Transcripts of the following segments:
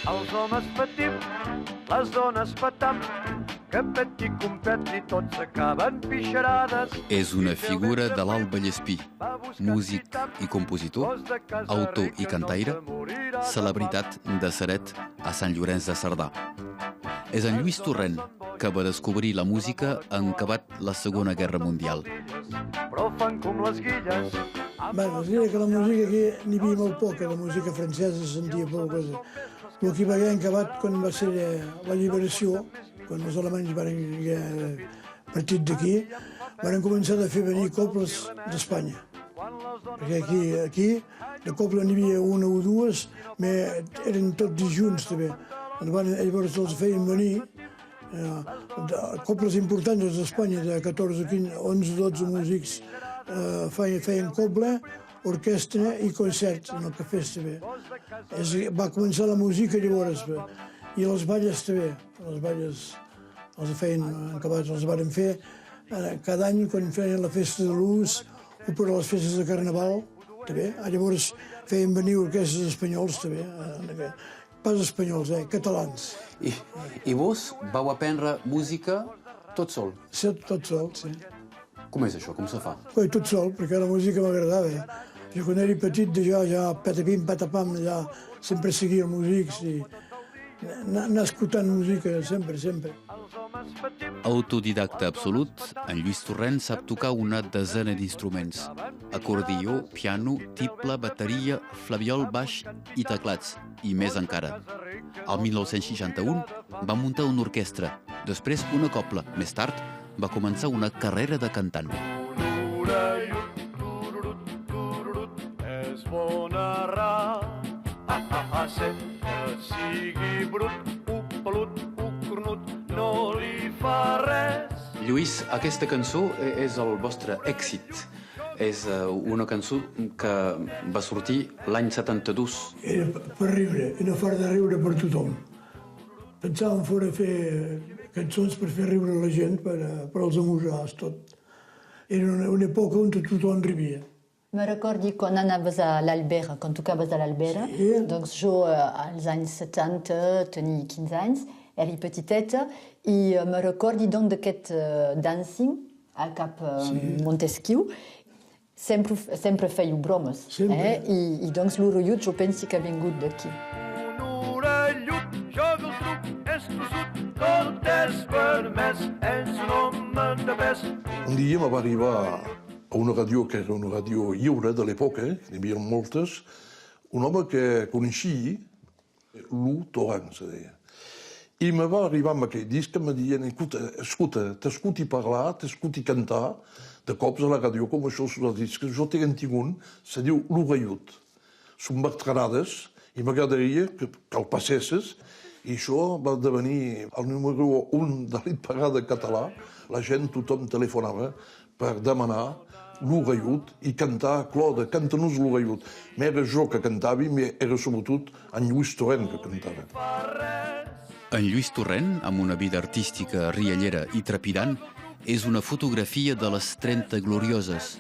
Els homes patim, les dones patam, que peti competi tots acaben pixarades. És una figura de l'Alt Vallespí, músic i compositor, autor i cantaire, celebritat de Ceret a Sant Llorenç de Cerdà. És en Lluís Torrent, que va descobrir la música en acabat la Segona Guerra Mundial. Però fan com les guilles. Bé, es diria que la música aquí n'hi havia molt poca, la música francesa se sentia poca cosa. El que va haver acabat quan va ser l'alliberació, quan els alemanys van partir d'aquí, van començar a fer venir cobles d'Espanya. Perquè aquí de coble n'hi havia una o dues, però eren tots junts també. Llavors els feien venir cobles importants d'Espanya, de 14, 15, 11, 12 músics feien coble, orquestra i concerts en el cafè també. Va començar la música llavors, i les balles també. Les balles els feien acabats, els van fer cada any quan feien la festa de l'Us o per a les festes de Carnaval també. Llavors feien venir orquestres espanyols també, pas espanyols, catalans. I vos vau aprendre música tot sol? Sí, tot sol, sí. Com és això? Com se fa? Tot sol, perquè la música m'agradava. Jo quan era petit, ja patapim, patapam, ja sempre seguia músics i anar escoltant música sempre, sempre. Autodidacta absolut, en Lluís Torrent sap tocar una desena d'instruments. Acordió, piano, tible, bateria, flabiol, baix i teclats, i més encara. El 1961 va muntar una orquestra, després una cobla. Més tard va començar una carrera de cantant. És bon narrar, que sigui brut, pelut, cornut, no li fa res. Lluís, aquesta cançó és el vostre èxit. És una cançó que va sortir l'any 72. Era per riure, era fort de riure per tothom. Pensàvem fora fer cançons per fer riure la gent, per als amusars, tot. Era una època on tothom rivia. Me recordi quan anaves a l'Albera, quan tocaves a l'Albera. Sí. Doncs jo, als anys 70, tenia 15 anys, era petiteta, i me recordi doncs d'aquest dancing al cap Montesquieu. Sempre feia bromes. I doncs l'orellut jo penso que ha vingut d'aquí. Un orellut joga el truc, és tossut, tot és permès, és un home de pes. Un dia me va arribar a una ràdio que era una ràdio lliure de l'època, n'hi havia moltes, un home que coneixia, Lou Torrent, se deia. I me va arribar amb aquell disc que me deien, escolta, t'escuti parlar, t'escuti cantar, de cops a la ràdio, com això són els discs. Jo tinc un, se diu L'Orellut. Són bertranades i m'agradaria que el passesses, i això va devenir el número 1 de l'hit parada català. La gent, tothom telefonava per demanar l'Orellut i cantar, Claude, canta-nos l'Orellut. No era jo que cantava, era sobretot en Lluís Torrent que cantava. En Lluís Torrent, amb una vida artística riallera i trepidant, és una fotografia de les 30 glorioses,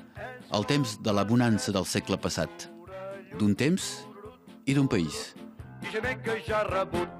el temps de la bonança del segle passat, d'un temps i d'un país. I ja m'he que ja rebut